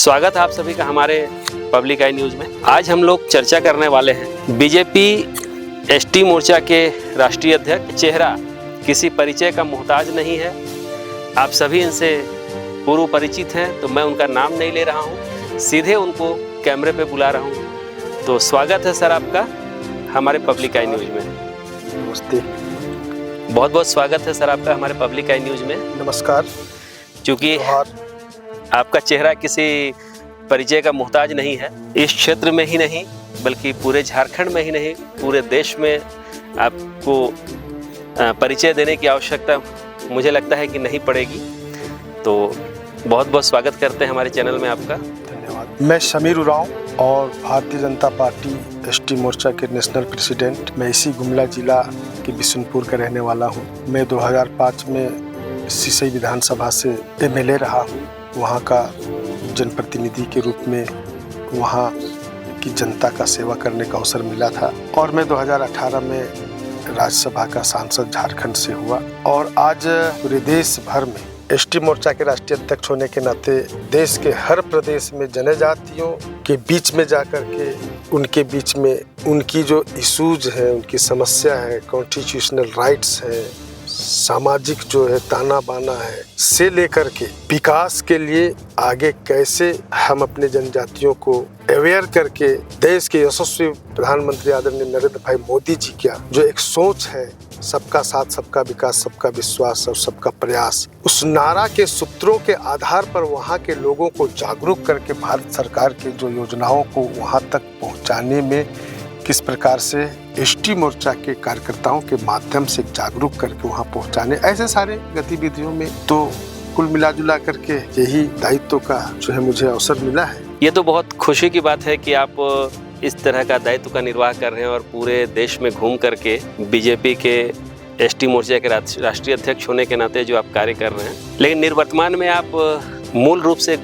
स्वागत है आप सभी का हमारे पब्लिक आई न्यूज़ में। आज हम लोग चर्चा करने वाले हैं बीजेपी एसटी मोर्चा के राष्ट्रीय अध्यक्ष। चेहरा किसी परिचय का मोहताज नहीं है, आप सभी इनसे पूर्व परिचित हैं, तो मैं उनका नाम नहीं ले रहा हूं, सीधे उनको कैमरे पे बुला रहा हूं। तो स्वागत है सर आपका हमारे पब्लिक आई न्यूज़ में। नमस्ते। बहुत बहुत स्वागत है सर आपका हमारे पब्लिक आई न्यूज़ में। नमस्कार। क्योंकि आपका चेहरा किसी परिचय का मोहताज नहीं है, इस क्षेत्र में ही नहीं बल्कि पूरे झारखंड में ही नहीं पूरे देश में आपको परिचय देने की आवश्यकता मुझे लगता है कि नहीं पड़ेगी। तो बहुत बहुत स्वागत करते हैं हमारे चैनल में आपका। धन्यवाद। मैं शमीर उरांव और भारतीय जनता पार्टी एसटी मोर्चा के नेशनल प्रेसिडेंट। मैं इसी गुमला जिला के बिशुनपुर का रहने वाला हूँ। मैं 2005 में सिसई विधानसभा से एमएलए रहा हूँ। वहाँ का जनप्रतिनिधि के रूप में वहाँ की जनता का सेवा करने का अवसर मिला था और मैं 2018 में राज्यसभा का सांसद झारखंड से हुआ। और आज पूरे देश भर में एसटी मोर्चा के राष्ट्रीय अध्यक्ष होने के नाते देश के हर प्रदेश में जनजातियों के बीच में जाकर के उनके बीच में उनकी जो इशूज है, उनकी समस्या है, कॉन्स्टिट्यूशनल राइट्स है, सामाजिक जो है ताना बाना है, से लेकर के विकास के लिए आगे कैसे हम अपने जनजातियों को अवेयर करके देश के यशस्वी प्रधानमंत्री आदरणीय नरेंद्र भाई मोदी जी का जो एक सोच है, सबका साथ, सबका विकास, सबका विश्वास और सबका प्रयास, उस नारा के सूत्रों के आधार पर वहाँ के लोगों को जागरूक करके भारत सरकार के जो योजनाओं को वहाँ तक पहुँचाने में किस प्रकार से एसटी मोर्चा के कार्यकर्ताओं के माध्यम से जागरूक करके वहाँ पहुँचाने, ऐसे सारे गतिविधियों में तो कुल मिला जुला करके यही दायित्व का जो है मुझे अवसर मिला है। ये तो बहुत खुशी की बात है कि आप इस तरह का दायित्व का निर्वाह कर रहे हैं और पूरे देश में घूम करके बीजेपी के एसटी मोर्चा के राष्ट्रीय अध्यक्ष होने के नाते जो आप कार्य कर रहे हैं। लेकिन निर्वर्तमान में आप मूल रूप से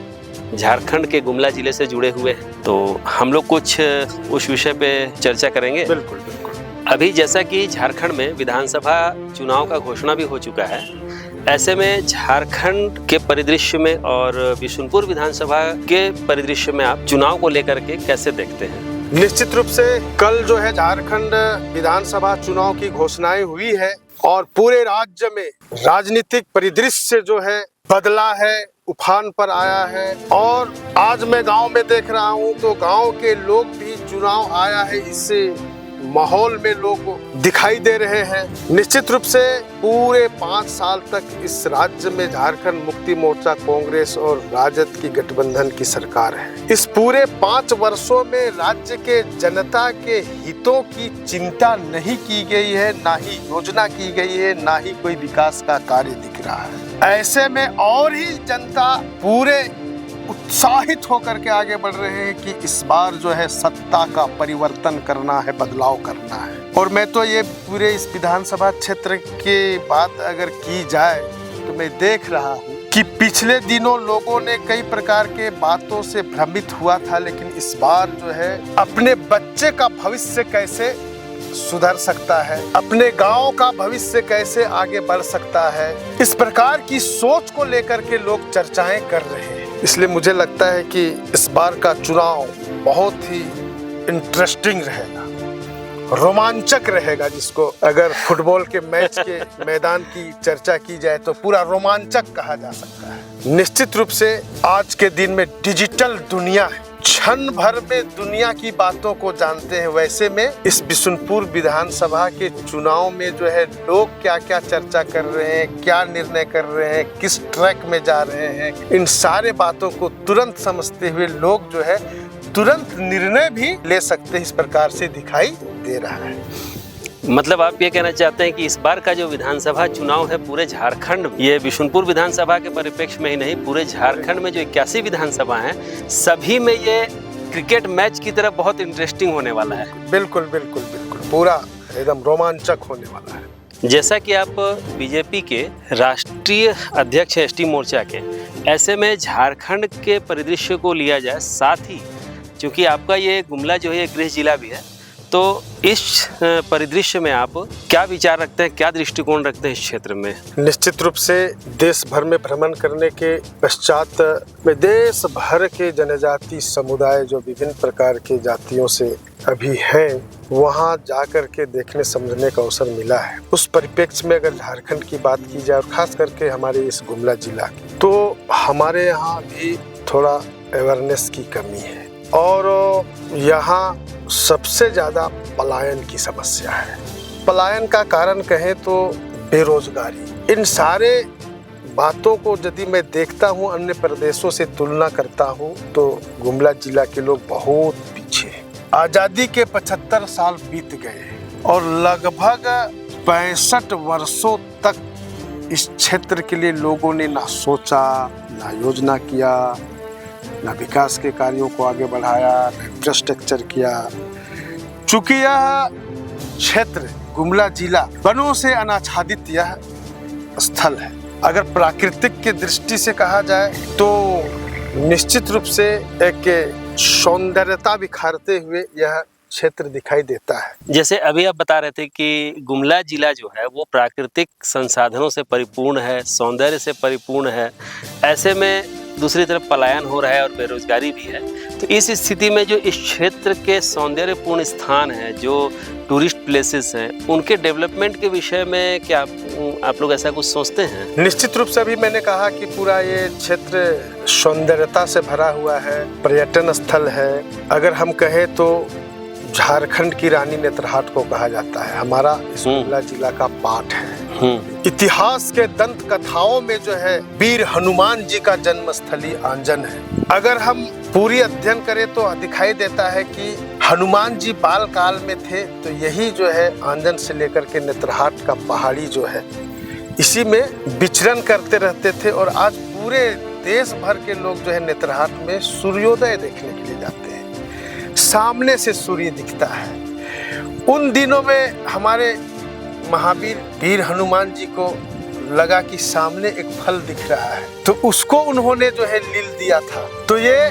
झारखंड के गुमला जिले से जुड़े हुए हैं, तो हम लोग कुछ उस विषय पे चर्चा करेंगे। बिल्कुल बिल्कुल। अभी जैसा कि झारखंड में विधानसभा चुनाव का घोषणा भी हो चुका है, ऐसे में झारखंड के परिदृश्य में और बिशुनपुर विधानसभा के परिदृश्य में आप चुनाव को लेकर के कैसे देखते हैं? निश्चित रूप से कल जो है झारखंड विधानसभा चुनाव की घोषणाएं हुई है और पूरे राज्य में राजनीतिक परिदृश्य जो है बदला है, उफान पर आया है। और आज मैं गांव में देख रहा हूं तो गांव के लोग भी चुनाव आया है इससे माहौल में लोग दिखाई दे रहे हैं। निश्चित रूप से पूरे 5 साल तक इस राज्य में झारखंड मुक्ति मोर्चा, कांग्रेस और राजद की गठबंधन की सरकार है। इस पूरे 5 वर्षों में राज्य के जनता के हितों की चिंता नहीं की गई है, ना ही योजना की गई है, ना ही कोई विकास का कार्य दिख रहा है। ऐसे में और ही जनता पूरे उत्साहित होकर के आगे बढ़ रहे हैं कि इस बार जो है सत्ता का परिवर्तन करना है, बदलाव करना है। और मैं तो ये पूरे इस विधानसभा क्षेत्र के बात अगर की जाए तो मैं देख रहा हूँ कि पिछले दिनों लोगों ने कई प्रकार के बातों से भ्रमित हुआ था, लेकिन इस बार जो है अपने बच्चे का भविष्य कैसे सुधर सकता है, अपने गांव का भविष्य कैसे आगे बढ़ सकता है, इस प्रकार की सोच को लेकर के लोग चर्चाएं कर रहे हैं। इसलिए मुझे लगता है कि इस बार का चुनाव बहुत ही इंटरेस्टिंग रहेगा, रोमांचक रहेगा। जिसको अगर फुटबॉल के मैच के मैदान की चर्चा की जाए तो पूरा रोमांचक कहा जा सकता है। निश्चित रूप से आज के दिन में डिजिटल दुनिया है, क्षण भर में दुनिया की बातों को जानते हैं। वैसे में इस बिशुनपुर विधानसभा के चुनाव में जो है लोग क्या क्या चर्चा कर रहे हैं, क्या निर्णय कर रहे हैं, किस ट्रैक में जा रहे हैं, इन सारे बातों को तुरंत समझते हुए लोग जो है तुरंत निर्णय भी ले सकते हैं, इस प्रकार से दिखाई दे रहा है। मतलब आप ये कहना चाहते हैं कि इस बार का जो विधानसभा चुनाव है पूरे झारखंड, ये बिशुनपुर विधानसभा के परिप्रेक्ष्य में ही नहीं पूरे झारखंड में जो 81 विधानसभा हैं सभी में ये क्रिकेट मैच की तरह बहुत इंटरेस्टिंग होने वाला है। बिल्कुल बिल्कुल बिल्कुल, पूरा एकदम रोमांचक होने वाला है। जैसा कि आप बीजेपी के राष्ट्रीय अध्यक्ष एसटी मोर्चा के, ऐसे में झारखंड के परिदृश्य को लिया जाए, साथ ही चूँकि आपका ये गुमला जो है गृह जिला भी है, तो इस परिदृश्य में आप क्या विचार रखते हैं, क्या दृष्टिकोण रखते हैं इस क्षेत्र में? निश्चित रूप से देश भर में भ्रमण करने के पश्चात में देश भर के जनजाति समुदाय जो विभिन्न प्रकार के जातियों से अभी हैं, वहाँ जाकर के देखने समझने का अवसर मिला है। उस परिप्रेक्ष्य में अगर झारखंड की बात की जाए और खास करके हमारे इस गुमला जिला की, तो हमारे यहाँ भी थोड़ा अवेयरनेस की कमी है और यहाँ सबसे ज़्यादा पलायन की समस्या है। पलायन का कारण कहें तो बेरोजगारी। इन सारे बातों को यदि मैं देखता हूँ, अन्य प्रदेशों से तुलना करता हूँ, तो गुमला जिला के लोग बहुत पीछे हैं। आज़ादी के 75 साल बीत गए और लगभग 65 वर्षों तक इस क्षेत्र के लिए लोगों ने ना सोचा, ना योजना किया, ना विकास के कार्यों को आगे बढ़ाया, ना इंफ्रास्ट्रक्चर किया। चूंकि यह क्षेत्र गुमला जिला वनों से अनाच्छादित यह स्थल है, अगर प्राकृतिक की दृष्टि से कहा जाए तो निश्चित रूप से एक सौंदर्यता बिखारते हुए यह क्षेत्र दिखाई देता है। जैसे अभी आप बता रहे थे कि गुमला जिला जो है वो प्राकृतिक संसाधनों से परिपूर्ण है, सौंदर्य से परिपूर्ण है, ऐसे में दूसरी तरफ पलायन हो रहा है और बेरोजगारी भी है। तो इस स्थिति में जो इस क्षेत्र के सौंदर्यपूर्ण स्थान हैं, जो टूरिस्ट प्लेसेस हैं, उनके डेवलपमेंट के विषय में क्या आप लोग ऐसा कुछ सोचते हैं? निश्चित रूप से अभी मैंने कहा कि पूरा ये क्षेत्र सौंदर्यता से भरा हुआ है, पर्यटन स्थल है। अगर हम कहें तो झारखंड की रानी नेत्रहाट को कहा जाता है, हमारा इस गुमला जिला का पाठ है। इतिहास के दंत कथाओं में जो है वीर हनुमान जी का जन्मस्थली आंजन है। अगर हम पूरी अध्ययन करें तो दिखाई देता है कि हनुमान जी बाल काल में थे तो यही जो है आंजन से लेकर के नेत्रहाट का पहाड़ी जो है, इसी में विचरण करते रहते थे। और आज पूरे देश भर के लोग जो है नेत्रहाट में सूर्योदय देखने के लिए जाते हैं, सामने से सूर्य दिखता है। उन दिनों में हमारे महावीर वीर हनुमान जी को लगा कि सामने एक फल दिख रहा है, तो उसको उन्होंने जो है लील दिया था। तो ये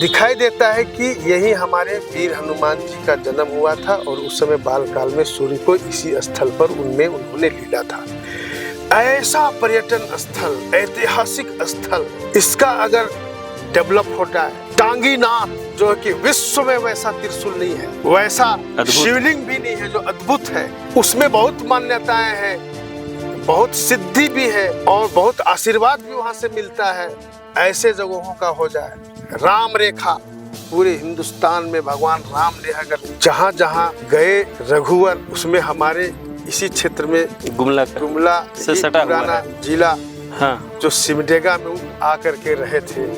दिखाई देता है कि यही हमारे वीर हनुमान जी का जन्म हुआ था और उस समय बाल काल में सूर्य को इसी स्थल पर उन्होंने लीला था। ऐसा पर्यटन स्थल, ऐतिहासिक स्थल, इसका अगर डेवलप होता है, टांगीनाथ जो कि विश्व में वैसा त्रिशूल नहीं है, वैसा शिवलिंग भी नहीं है जो अद्भुत है, उसमें बहुत मान्यताएं हैं, बहुत सिद्धि भी है और बहुत आशीर्वाद भी वहां से मिलता है। ऐसे जगहों का हो जाए। राम रेखा पूरे हिंदुस्तान में भगवान राम ने अगर जहाँ जहाँ गए रघुवर, उसमें हमारे इसी क्षेत्र में गुमला से सटा हुआ जिला, हाँ, जो सिमडेगा में आकर के रहे थे।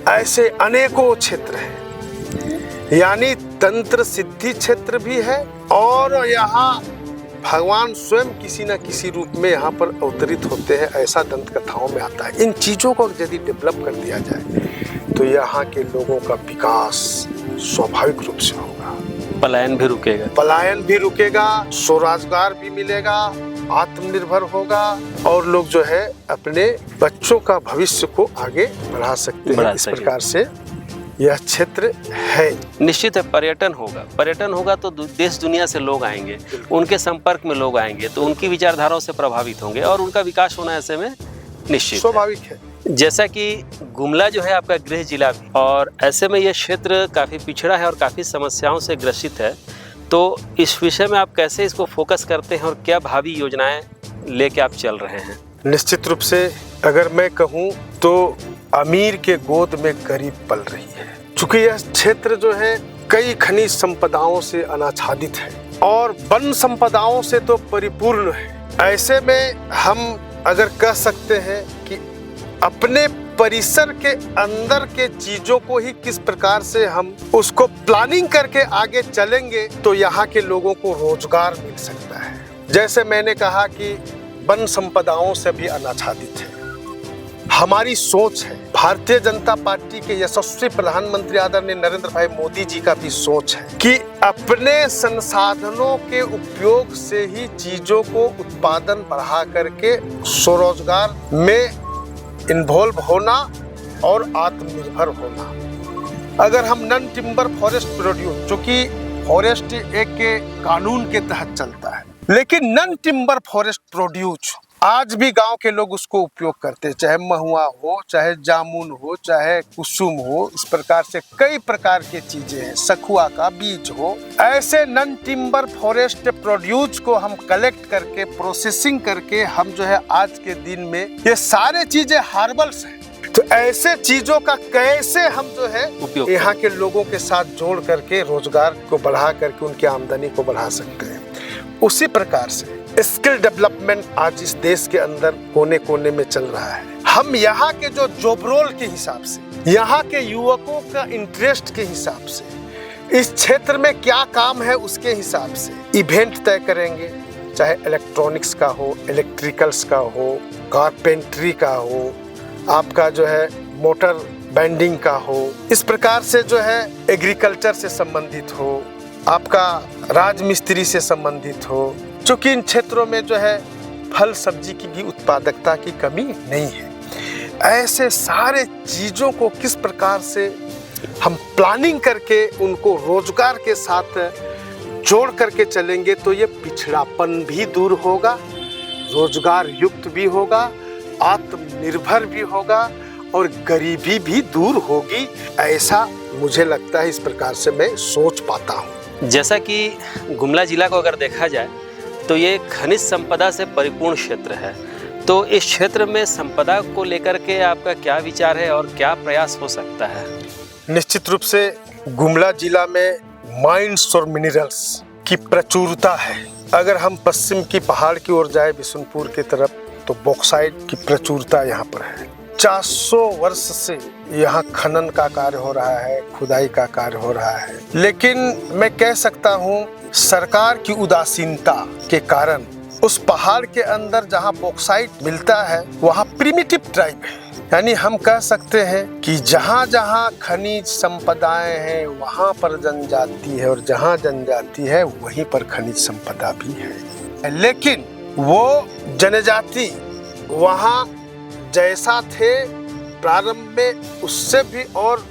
ऐसे अनेकों क्षेत्र हैं, यानी तंत्र सिद्धि क्षेत्र भी है और यहाँ भगवान स्वयं किसी न किसी रूप में यहाँ पर अवतरित होते हैं, ऐसा दंत कथाओं में आता है। इन चीज़ों को यदि डेवलप कर दिया जाए तो यहाँ के लोगों का विकास स्वाभाविक रूप से होगा, पलायन भी रुकेगा, स्वरोजगार भी मिलेगा, आत्मनिर्भर होगा और लोग जो है अपने बच्चों का भविष्य को आगे बढ़ा सकते हैं। इस प्रकार से यह क्षेत्र है। निश्चित है, पर्यटन होगा तो देश दुनिया से लोग आएंगे, उनके संपर्क में लोग आएंगे तो उनकी विचारधाराओं से प्रभावित होंगे और उनका विकास होना ऐसे में निश्चित स्वाभाविक है। जैसा कि गुमला जो है आपका गृह जिला भी, और ऐसे में यह क्षेत्र काफ़ी पिछड़ा है और काफ़ी समस्याओं से ग्रसित है, तो इस विषय में आप कैसे इसको फोकस करते हैं और क्या भावी योजनाएं लेके आप चल रहे हैं? निश्चित रूप से अगर मैं कहूँ तो अमीर के गोद में गरीब पल रही है, चूंकि यह क्षेत्र जो है कई खनिज संपदाओं से अनाच्छादित है और वन संपदाओं से तो परिपूर्ण है। ऐसे में हम अगर कह सकते हैं कि अपने परिसर के अंदर के चीजों को ही किस प्रकार से हम उसको प्लानिंग करके आगे चलेंगे तो यहाँ के लोगों को रोजगार मिल सकता है। जैसे मैंने कहा कि वन संपदाओं से भी अनाच्छादित है। हमारी सोच है, भारतीय जनता पार्टी के यशस्वी प्रधानमंत्री आदरणीय नरेंद्र भाई मोदी जी का भी सोच है कि अपने संसाधनों के उपयोग से ही चीजों को उत्पादन बढ़ा करके स्वरोजगार में इन्वॉल्व होना और आत्मनिर्भर होना। अगर हम नॉन टिम्बर फॉरेस्ट प्रोड्यूस, जो कि फॉरेस्ट एक्ट के कानून के तहत चलता है, लेकिन नॉन टिम्बर फॉरेस्ट प्रोड्यूस आज भी गांव के लोग उसको उपयोग करते हैं, चाहे महुआ हो, चाहे जामुन हो, चाहे कुसुम हो, इस प्रकार से कई प्रकार की चीजें हैं, सखुआ का बीज हो। ऐसे नॉन टिम्बर फॉरेस्ट प्रोड्यूस को हम कलेक्ट करके प्रोसेसिंग करके हम जो है आज के दिन में ये सारे चीजें हार्बल्स हैं, तो ऐसे चीजों का कैसे हम जो है उपयोग यहाँ के लोगों के साथ जोड़ करके रोजगार को बढ़ा करके उनकी आमदनी को बढ़ा सकते हैं। उसी प्रकार से स्किल डेवलपमेंट आज इस देश के अंदर कोने कोने में चल रहा है। हम यहाँ के जो जॉब रोल के हिसाब से, यहाँ के युवकों का इंटरेस्ट के हिसाब से, इस क्षेत्र में क्या काम है उसके हिसाब से इवेंट तय करेंगे, चाहे इलेक्ट्रॉनिक्स का हो, इलेक्ट्रिकल्स का हो, कारपेंट्री का हो, आपका जो है मोटर बैंडिंग का हो, इस प्रकार से जो है एग्रीकल्चर से संबंधित हो, आपका राजमिस्त्री से संबंधित हो, चूंकि इन क्षेत्रों में जो है फल सब्जी की भी उत्पादकता की कमी नहीं है। ऐसे सारे चीजों को किस प्रकार से हम प्लानिंग करके उनको रोजगार के साथ जोड़ करके चलेंगे तो ये पिछड़ापन भी दूर होगा, रोजगार युक्त भी होगा, आत्मनिर्भर भी होगा और गरीबी भी दूर होगी। ऐसा मुझे लगता है, इस प्रकार से मैं सोच पाता हूँ। जैसा कि गुमला जिला को अगर देखा जाए तो ये खनिज संपदा से परिपूर्ण क्षेत्र है, तो इस क्षेत्र में संपदा को लेकर के आपका क्या विचार है और क्या प्रयास हो सकता है? निश्चित रूप से गुमला जिला में माइंस और मिनरल्स की प्रचुरता है। अगर हम पश्चिम की पहाड़ की ओर जाए बिशुनपुर की तरफ तो बॉक्साइट की प्रचुरता यहाँ पर है। 400 वर्ष से यहाँ खनन का कार्य हो रहा है, खुदाई का कार्य हो रहा है, लेकिन मैं कह सकता हूँ सरकार की उदासीनता के कारण उस पहाड़ के अंदर जहाँ बॉक्साइट मिलता है वहाँ प्रिमिटिव ट्राइब है। यानी हम कह सकते हैं कि जहाँ जहाँ खनिज संपदाएं हैं वहाँ पर जनजाति है और जहाँ जनजाति है वहीं पर खनिज संपदा भी है, लेकिन वो जनजाति वहाँ जैसा थे प्रारंभ में उससे भी और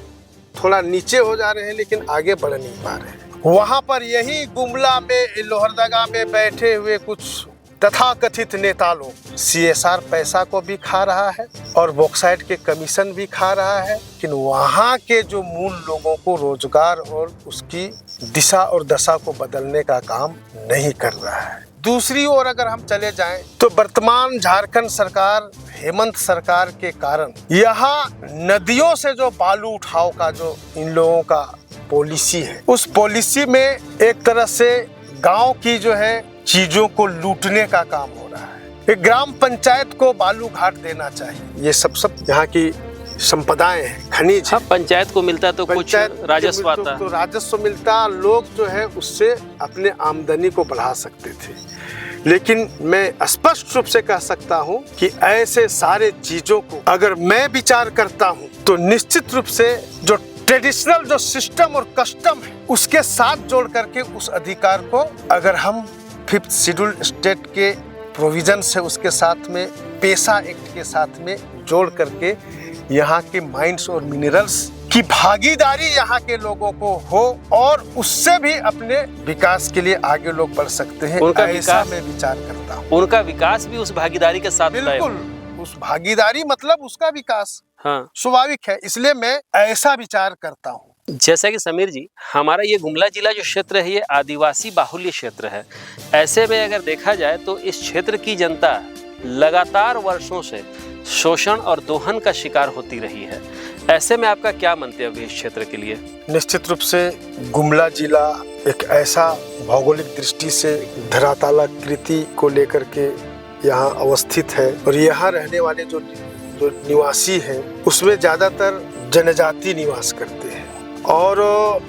थोड़ा नीचे हो जा रहे हैं, लेकिन आगे बढ़ नहीं पा रहे हैं। वहाँ पर यही गुमला में लोहरदगा में बैठे हुए कुछ तथाकथित नेता लोग CSR पैसा को भी खा रहा है और बॉक्साइट के कमीशन भी खा रहा है, लेकिन वहाँ के जो मूल लोगों को रोजगार और उसकी दिशा और दशा को बदलने का काम नहीं कर रहा है। दूसरी ओर अगर हम चले जाएं तो वर्तमान झारखंड सरकार, हेमंत सरकार के कारण यहाँ नदियों से जो बालू उठाव का जो इन लोगों का पॉलिसी है, उस पॉलिसी में एक तरह से गांव की जो है चीजों को लूटने का काम हो रहा है। एक ग्राम पंचायत को बालू घाट देना चाहिए, ये सब यहाँ की संपदाएं हैं, खनिज। हाँ, पंचायत को मिलता तो कुछ राजस्व आता, तो राजस्व मिलता, लोग जो है उससे अपने आमदनी को बढ़ा सकते थे। लेकिन मैं स्पष्ट रूप से कह सकता हूं कि ऐसे सारे चीजों को अगर मैं विचार करता हूं तो निश्चित रूप से जो ट्रेडिशनल जो सिस्टम और कस्टम है उसके साथ जोड़ करके उस अधिकार को अगर हम 5th शेड्यूल स्टेट के प्रोविजन से उसके साथ में पेशा एक्ट के साथ में जोड़ करके यहाँ के माइंस और मिनरल्स की भागीदारी यहाँ के लोगों को हो और उससे भी अपने विकास के लिए आगे लोग बढ़ सकते हैं। उनका ऐसा विकास, मैं विचार करता हूँ। उनका विकास भी उस भागीदारी के साथ बिल्कुल, उस भागीदारी मतलब उसका विकास हाँ स्वाभाविक है, इसलिए मैं ऐसा विचार करता हूँ। जैसा कि समीर जी, हमारा ये गुमला जिला जो क्षेत्र है ये आदिवासी बाहुल्य क्षेत्र है। ऐसे में अगर देखा जाए तो इस क्षेत्र की जनता लगातार वर्षों से शोषण और दोहन का शिकार होती रही है। ऐसे में आपका क्या मंतव्य है इस क्षेत्र के लिए? निश्चित रूप से गुमला जिला एक ऐसा भौगोलिक दृष्टि से धरातलाकृति को लेकर के यहाँ अवस्थित है और यहाँ रहने वाले जो निवासी हैं उसमें ज़्यादातर जनजाति निवास करते हैं और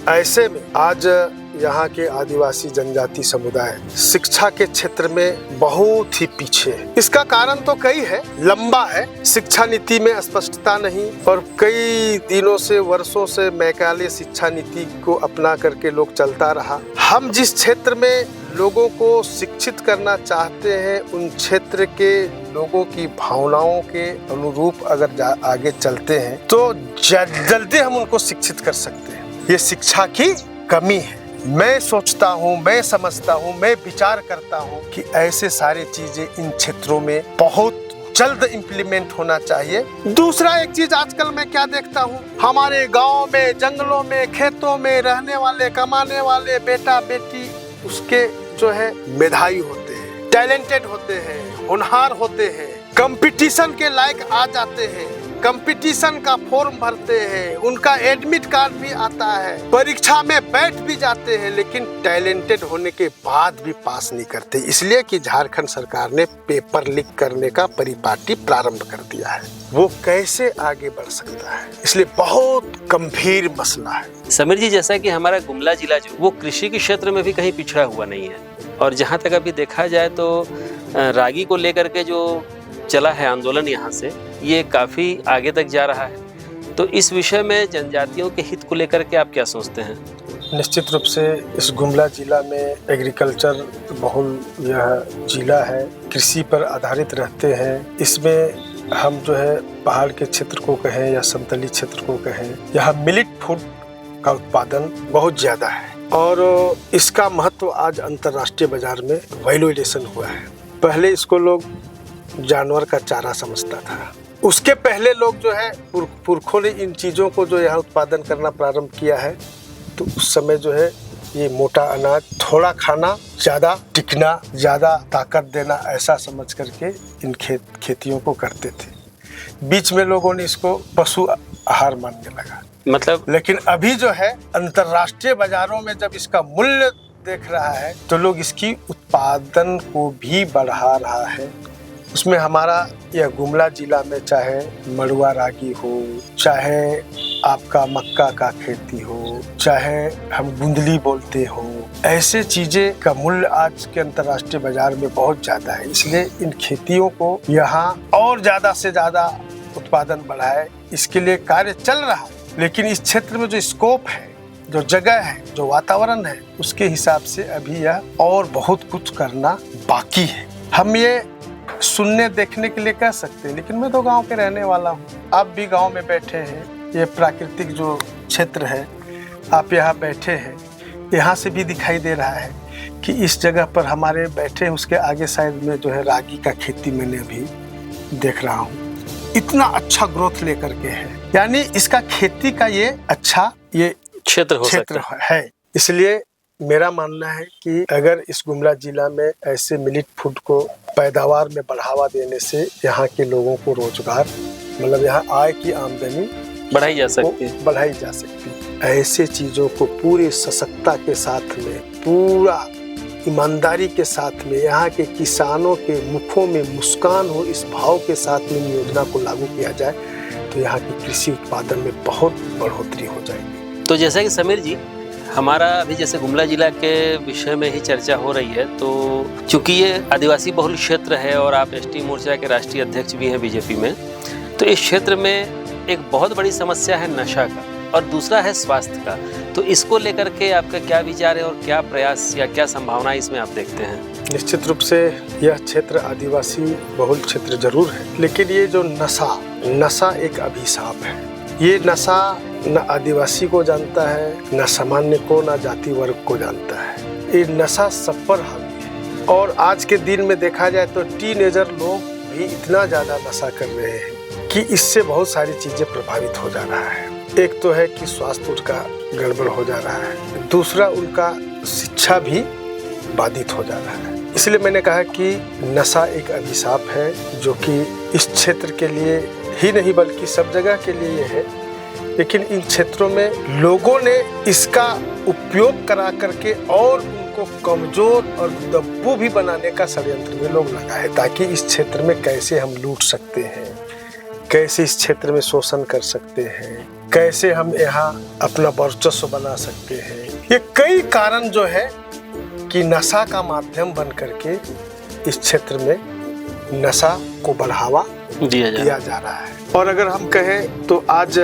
ऐसे में आज यहाँ के आदिवासी जनजाति समुदाय शिक्षा के क्षेत्र में बहुत ही पीछे है। इसका कारण तो कई है, लंबा है। शिक्षा नीति में स्पष्टता नहीं और कई दिनों से वर्षों से मैकाले शिक्षा नीति को अपना करके लोग चलता रहा। हम जिस क्षेत्र में लोगों को शिक्षित करना चाहते हैं उन क्षेत्र के लोगों की भावनाओं के अनुरूप अगर आगे चलते हैं तो जल्दी हम उनको शिक्षित कर सकते हैं। ये शिक्षा की कमी है। मैं सोचता हूँ, मैं समझता हूँ, मैं विचार करता हूँ कि ऐसे सारी चीजें इन क्षेत्रों में बहुत जल्द इम्प्लीमेंट होना चाहिए। दूसरा एक चीज आजकल मैं क्या देखता हूँ, हमारे गांव में, जंगलों में, खेतों में रहने वाले, कमाने वाले बेटा बेटी उसके जो है मेधावी होते हैं, टैलेंटेड होते हैं, होनहार होते हैं, कंपटीशन के लायक आ जाते हैं, कंपटीशन का फॉर्म भरते हैं, उनका एडमिट कार्ड भी आता है, परीक्षा में बैठ भी जाते हैं, लेकिन टैलेंटेड होने के बाद भी पास नहीं करते, इसलिए कि झारखंड सरकार ने पेपर लीक करने का परिपाटी प्रारंभ कर दिया है। वो कैसे आगे बढ़ सकता है, इसलिए बहुत गंभीर मसला है। समीर जी, जैसा कि हमारा गुमला जिला जो वो कृषि के क्षेत्र में भी कहीं पिछड़ा हुआ नहीं है, और जहाँ तक अभी देखा जाए तो रागी को लेकर के जो चला है आंदोलन यहाँ से, ये काफ़ी आगे तक जा रहा है। तो इस विषय में जनजातियों के हित को लेकर के आप क्या सोचते हैं? निश्चित रूप से इस गुमला जिला में एग्रीकल्चर बहुल यह जिला है, कृषि पर आधारित रहते हैं। इसमें हम जो है पहाड़ के क्षेत्र को कहें या समतली क्षेत्र को कहें, यहाँ मिलेट फूड का उत्पादन बहुत ज़्यादा है और इसका महत्व आज अंतर्राष्ट्रीय बाजार में वैल्यूएशन हुआ है। पहले इसको लोग जानवर का चारा समझता था, उसके पहले लोग जो है पुरखों ने इन चीज़ों को जो यहाँ उत्पादन करना प्रारंभ किया है, तो उस समय जो है ये मोटा अनाज, थोड़ा खाना, ज़्यादा टिकना, ज़्यादा ताकत देना, ऐसा समझ करके इन खेतियों को करते थे। बीच में लोगों ने इसको पशु आहार मानने लगा, मतलब लेकिन अभी जो है अंतर्राष्ट्रीय बाजारों में जब इसका मूल्य देख रहा है तो लोग इसकी उत्पादन को भी बढ़ा रहा है। उसमें हमारा यह गुमला जिला में चाहे मड़ुआ रागी हो, चाहे आपका मक्का का खेती हो, चाहे हम गुंदली बोलते हो, ऐसे चीजें का मूल्य आज के अंतर्राष्ट्रीय बाजार में बहुत ज्यादा है। इसलिए इन खेतियों को यहाँ और ज्यादा से ज्यादा उत्पादन बढ़ाए, इसके लिए कार्य चल रहा है। लेकिन इस क्षेत्र में जो स्कोप है, जो जगह है, जो वातावरण है, उसके हिसाब से अभी यह और बहुत कुछ करना बाकी है। हम ये सुनने देखने के लिए कह सकते हैं, लेकिन मैं तो गांव के रहने वाला हूँ, आप भी गांव में बैठे हैं, ये प्राकृतिक जो क्षेत्र है, आप यहाँ बैठे हैं, यहाँ से भी दिखाई दे रहा है कि इस जगह पर हमारे बैठे उसके आगे साइड में जो है रागी का खेती मैंने अभी देख रहा हूँ, इतना अच्छा ग्रोथ लेकर के है। यानी इसका खेती का ये अच्छा ये क्षेत्र है। इसलिए मेरा मानना है कि अगर इस गुमला जिला में ऐसे मिलेट फूड को पैदावार में बढ़ावा देने से यहाँ के लोगों को रोजगार, मतलब यहाँ आय की आमदनी बढ़ाई जा सकती है। ऐसे चीजों को पूरे सशक्ता के साथ में, पूरा ईमानदारी के साथ में, यहाँ के किसानों के मुखों में मुस्कान हो, इस भाव के साथ में योजना को लागू किया जाए तो यहाँ की कृषि उत्पादन में बहुत बढ़ोतरी हो जाएगी। तो जैसा कि समीर जी, हमारा अभी जैसे गुमला जिला के विषय में ही चर्चा हो रही है, तो चूंकि ये आदिवासी बहुल क्षेत्र है और आप एसटी मोर्चा के राष्ट्रीय अध्यक्ष भी हैं बीजेपी में, तो इस क्षेत्र में एक बहुत बड़ी समस्या है नशा का और दूसरा है स्वास्थ्य का। तो इसको लेकर के आपका क्या विचार है और क्या प्रयास या क्या संभावना इसमें आप देखते हैं? निश्चित रूप से यह क्षेत्र आदिवासी बहुल क्षेत्र जरूर है, लेकिन ये जो नशा एक अभिशाप है। ये नशा न आदिवासी को जानता है, न सामान्य को, न जाति वर्ग को जानता है। ये नशा सब पर हावी है और आज के दिन में देखा जाए तो टीनेजर लोग भी इतना ज़्यादा नशा कर रहे हैं कि इससे बहुत सारी चीज़ें प्रभावित हो जा रहा है। एक तो है कि स्वास्थ्य उनका गड़बड़ हो जा रहा है, दूसरा उनका शिक्षा भी बाधित हो जा रहा है। इसलिए मैंने कहा कि नशा एक अभिशाप है जो कि इस क्षेत्र के लिए ही नहीं बल्कि सब जगह के लिए है। लेकिन इन क्षेत्रों में लोगों ने इसका उपयोग करा करके और उनको कमजोर और दब्बू भी बनाने का षड्यंत्र में लोग लगा है, ताकि इस क्षेत्र में कैसे हम लूट सकते हैं, कैसे इस क्षेत्र में शोषण कर सकते हैं, कैसे हम यहाँ अपना वर्चस्व बना सकते हैं। ये कई कारण जो है कि नशा का माध्यम बन करके इस क्षेत्र में नशा को बढ़ावा दिया जा रहा है। और अगर हम कहें तो आज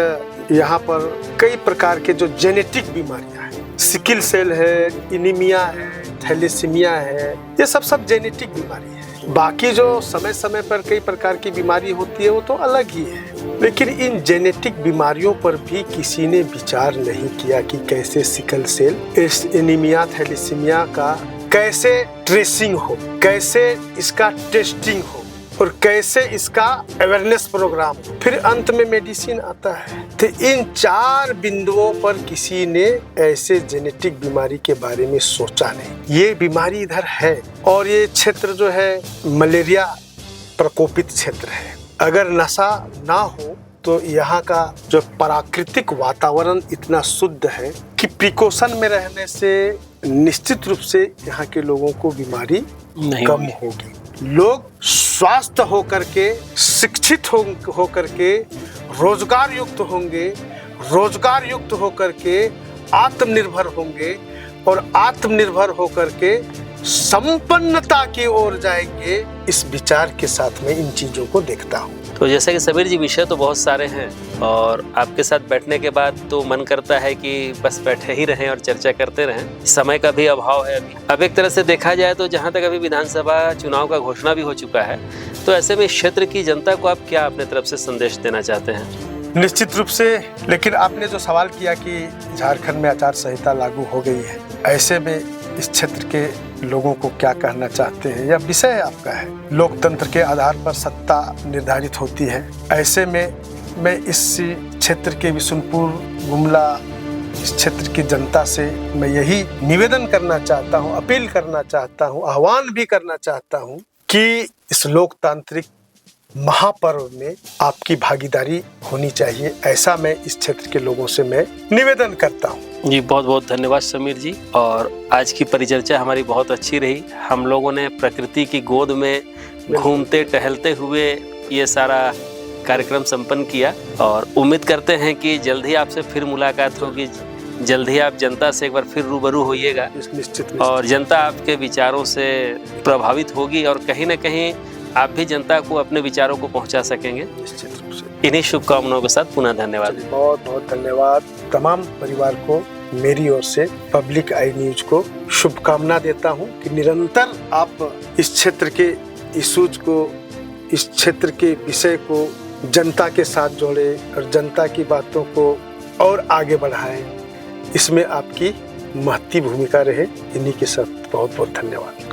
यहाँ पर कई प्रकार के जो जेनेटिक बीमारियां हैं, सिकिल सेल है, एनीमिया है, थैलेसीमिया है, ये सब जेनेटिक बीमारी है। बाकी जो समय समय पर कई प्रकार की बीमारी होती है वो तो अलग ही है, लेकिन इन जेनेटिक बीमारियों पर भी किसी ने विचार नहीं किया कि कैसे सिकल सेल, एनीमिया, थैलेसीमिया का कैसे ट्रेसिंग हो, कैसे इसका टेस्टिंग हो और कैसे इसका अवेयरनेस प्रोग्राम हो, फिर अंत में मेडिसिन आता है। तो इन 4 बिंदुओं पर किसी ने ऐसे जेनेटिक बीमारी के बारे में सोचा नहीं। ये बीमारी इधर है और ये क्षेत्र जो है मलेरिया प्रकोपित क्षेत्र है। अगर नशा ना हो तो यहाँ का जो प्राकृतिक वातावरण इतना शुद्ध है कि प्रिकॉशन में रहने से निश्चित रूप से यहाँ के लोगों को बीमारी कम होगी। लोग स्वस्थ होकर के, शिक्षित होकर के, रोजगार युक्त होंगे, रोजगार युक्त होकर के आत्मनिर्भर होंगे और आत्मनिर्भर होकर के संपन्नता की ओर जाएंगे। इस विचार के साथ में इन चीजों को देखता हूँ। तो जैसे कि समीर जी, विषय तो बहुत सारे हैं और आपके साथ बैठने के बाद तो मन करता है कि बस बैठे ही रहें और चर्चा करते रहें। समय का भी अभाव है अभी। अब एक तरह से देखा जाए तो जहां तक अभी विधानसभा चुनाव का घोषणा भी हो चुका है, तो ऐसे में क्षेत्र की जनता को आप क्या अपने तरफ से संदेश देना चाहते हैं? निश्चित रूप से, लेकिन आपने जो सवाल किया कि झारखंड में आचार संहिता लागू हो गई है, ऐसे में इस क्षेत्र के लोगों को क्या कहना चाहते हैं, यह विषय आपका है। लोकतंत्र के आधार पर सत्ता निर्धारित होती है। ऐसे में मैं इस क्षेत्र के बिशुनपुर, गुमला, इस क्षेत्र की जनता से मैं यही निवेदन करना चाहता हूँ, अपील करना चाहता हूँ, आह्वान भी करना चाहता हूँ कि इस लोकतांत्रिक महापर्व में आपकी भागीदारी होनी चाहिए। ऐसा मैं इस क्षेत्र के लोगों से मैं निवेदन करता हूँ। जी, बहुत बहुत धन्यवाद समीर जी। और आज की परिचर्चा हमारी बहुत अच्छी रही। हम लोगों ने प्रकृति की गोद में घूमते टहलते हुए ये सारा कार्यक्रम संपन्न किया और उम्मीद करते हैं कि जल्द ही आपसे फिर मुलाकात होगी, जल्द ही आप जनता से एक बार फिर रूबरू होइएगा निश्चित। और जनता आपके विचारों से प्रभावित होगी और कहीं ना कहीं आप भी जनता को अपने विचारों को पहुंचा सकेंगे। निश्चित रूप से। इन्हीं शुभकामनाओं के साथ पुनः धन्यवाद। बहुत बहुत धन्यवाद। तमाम परिवार को मेरी ओर से, पब्लिक आई न्यूज को शुभकामना देता हूं कि निरंतर आप इस क्षेत्र के इश्यूज को, इस क्षेत्र के विषय को जनता के साथ जोड़े और जनता की बातों को और आगे बढ़ाएं। इसमें आपकी महत्वपूर्ण भूमिका रहे। इन्हीं के साथ बहुत बहुत धन्यवाद।